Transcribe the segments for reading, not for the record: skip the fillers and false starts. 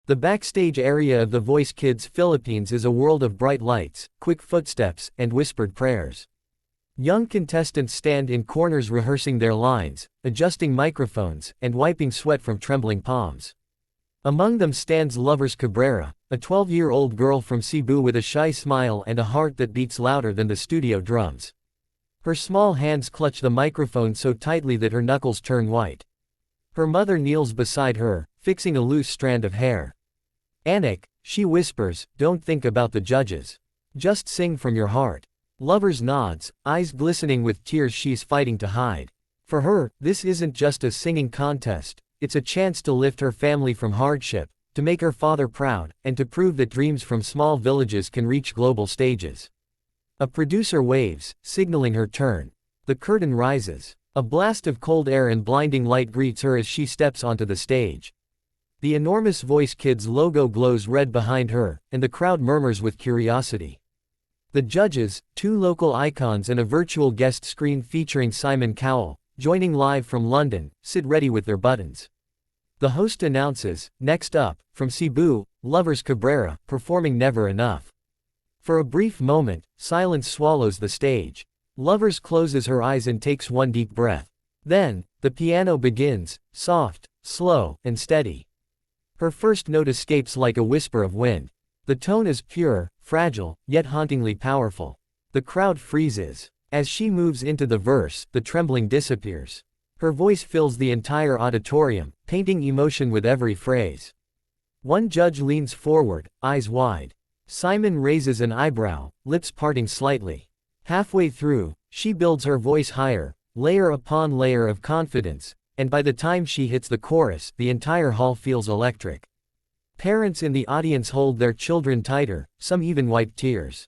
The backstage area of The Voice Kids Philippines is a world of bright lights, quick footsteps, and whispered prayers. Young contestants stand in corners rehearsing their lines, adjusting microphones, and wiping sweat from trembling palms. Among them stands Lovers Cabrera, a 12-year-old girl from Cebu with a shy smile and a heart that beats louder than the studio drums. Her small hands clutch the microphone so tightly that her knuckles turn white. Her mother kneels beside her, fixing a loose strand of hair. "Anak," she whispers, "don't think about the judges. Just sing from your heart." Lovers nods, eyes glistening with tears she's fighting to hide. For her, this isn't just a singing contest, it's a chance to lift her family from hardship, to make her father proud, and to prove that dreams from small villages can reach global stages. A producer waves, signaling her turn. The curtain rises. A blast of cold air and blinding light greets her as she steps onto the stage. The enormous Voice Kids logo glows red behind her, and the crowd murmurs with curiosity. The judges, two local icons and a virtual guest screen featuring Simon Cowell, joining live from London, sit ready with their buttons. The host announces, "Next up, from Cebu, Lovers Cabrera, performing Never Enough." For a brief moment, silence swallows the stage. Lovers closes her eyes and takes one deep breath. Then, the piano begins, soft, slow, and steady. Her first note escapes like a whisper of wind. The tone is pure, fragile, yet hauntingly powerful. The crowd freezes. As she moves into the verse, the trembling disappears. Her voice fills the entire auditorium, painting emotion with every phrase. One judge leans forward, eyes wide. Simon raises an eyebrow, lips parting slightly. Halfway through, she builds her voice higher, layer upon layer of confidence, and by the time she hits the chorus, the entire hall feels electric. Parents in the audience hold their children tighter, some even wipe tears.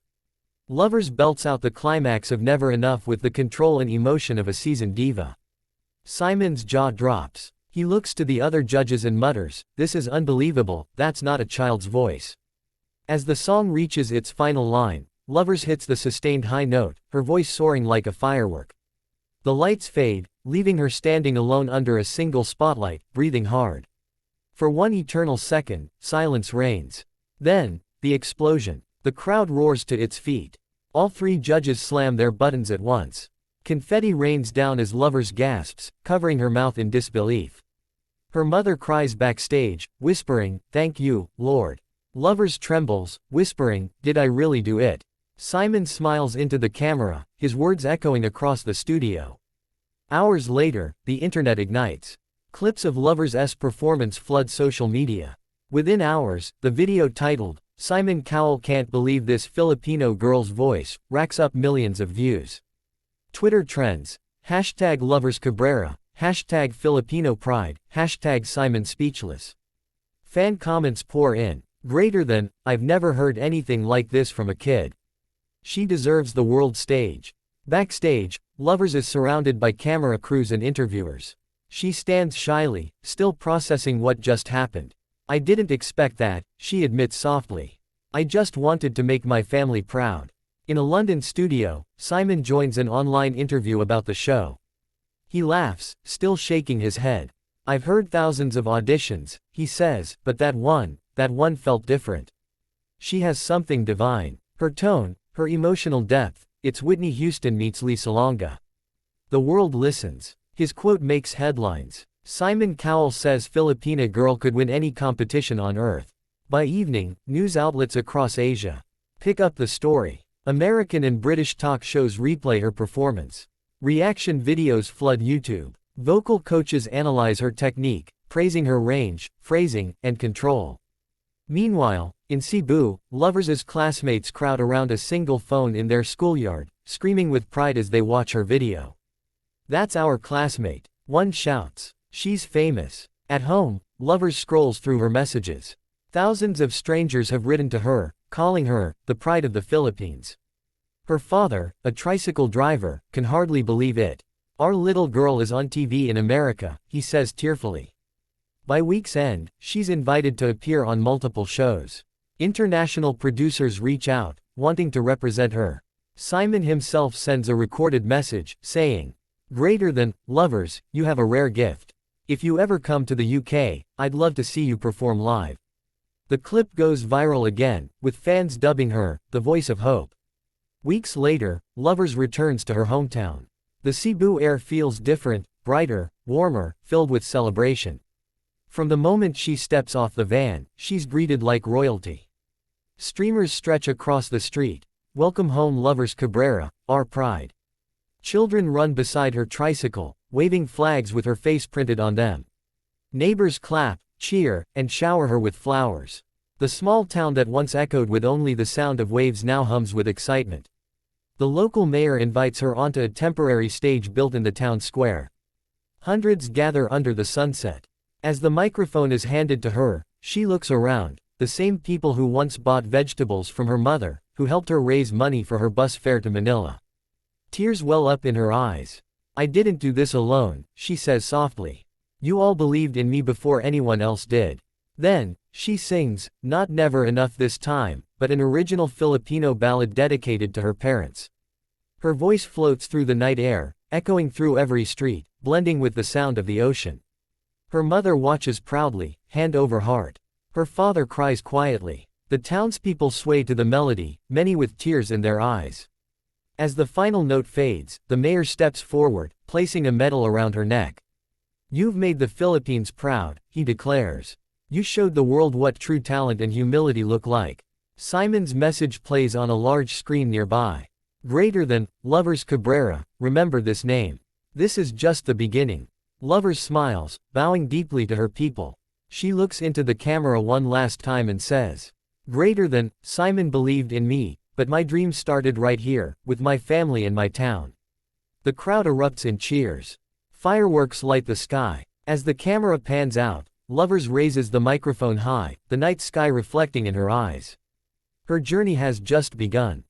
Lovers belts out the climax of Never Enough with the control and emotion of a seasoned diva. Simon's jaw drops. He looks to the other judges and mutters, "This is unbelievable, that's not a child's voice." As the song reaches its final line, Lovers hits the sustained high note, her voice soaring like a firework. The lights fade, leaving her standing alone under a single spotlight, breathing hard. For one eternal second, silence reigns. Then, the explosion. The crowd roars to its feet. All three judges slam their buttons at once. Confetti rains down as Lovers gasps, covering her mouth in disbelief. Her mother cries backstage, whispering, "Thank you, Lord." Lovers trembles, whispering, "Did I really do it?" Simon smiles into the camera, his words echoing across the studio. Hours later, the internet ignites. Clips of Lovers' performance flood social media. Within hours, the video titled, "Simon Cowell Can't Believe This Filipino Girl's Voice," racks up millions of views. Twitter trends. #Lovers Cabrera, #Filipino Pride, #Simon Speechless. Fan comments pour in. "Greater than, I've never heard anything like this from a kid. She deserves the world stage." Backstage, Lovers is surrounded by camera crews and interviewers. She stands shyly, still processing what just happened. "I didn't expect that," she admits softly. "I just wanted to make my family proud." In a London studio, Simon joins an online interview about the show. He laughs, still shaking his head. "I've heard thousands of auditions," he says, "but that one felt different. She has something divine. Her tone, her emotional depth, it's Whitney Houston meets Lisa Longa." The world listens. His quote makes headlines. Simon Cowell says Filipina girl could win any competition on earth. By evening, news outlets across Asia pick up the story. American and British talk shows replay her performance. Reaction videos flood YouTube. Vocal coaches analyze her technique, praising her range, phrasing, and control. Meanwhile, in Cebu, Lovers' classmates crowd around a single phone in their schoolyard, screaming with pride as they watch her video. "That's our classmate," one shouts. "She's famous." At home, Lovers scrolls through her messages. Thousands of strangers have written to her, calling her the pride of the Philippines. Her father, a tricycle driver, can hardly believe it. "Our little girl is on TV in America," he says tearfully. By week's end, she's invited to appear on multiple shows. International producers reach out, wanting to represent her. Simon himself sends a recorded message, saying, "Greater than, Lovers, you have a rare gift. If you ever come to the UK, I'd love to see you perform live." The clip goes viral again, with fans dubbing her, the voice of hope. Weeks later, Lovers returns to her hometown. The Cebu air feels different, brighter, warmer, filled with celebration. From the moment she steps off the van, she's greeted like royalty. Streamers stretch across the street. Welcome home Lovers Cabrera, our pride. Children run beside her tricycle, waving flags with her face printed on them. Neighbors clap, cheer, and shower her with flowers. The small town that once echoed with only the sound of waves now hums with excitement. The local mayor invites her onto a temporary stage built in the town square. Hundreds gather under the sunset. As the microphone is handed to her, she looks around, the same people who once bought vegetables from her mother, who helped her raise money for her bus fare to Manila. Tears well up in her eyes. I didn't do this alone, she says softly. You all believed in me before anyone else did. Then, she sings, Not Never Enough This Time, but an original Filipino ballad dedicated to her parents. Her voice floats through the night air, echoing through every street, blending with the sound of the ocean. Her mother watches proudly, hand over heart. Her father cries quietly. The townspeople sway to the melody, many with tears in their eyes. As the final note fades, the mayor steps forward, placing a medal around her neck. You've made the Philippines proud, he declares. You showed the world what true talent and humility look like. Simon's message plays on a large screen nearby. Greater than, Lovers Cabrera, remember this name. This is just the beginning. Lovers smiles, bowing deeply to her people. She looks into the camera one last time and says, Greater than, Simon believed in me, but my dream started right here, with my family and my town. The crowd erupts in cheers. Fireworks light the sky. As the camera pans out, Lovers raises the microphone high, the night sky reflecting in her eyes. Her journey has just begun.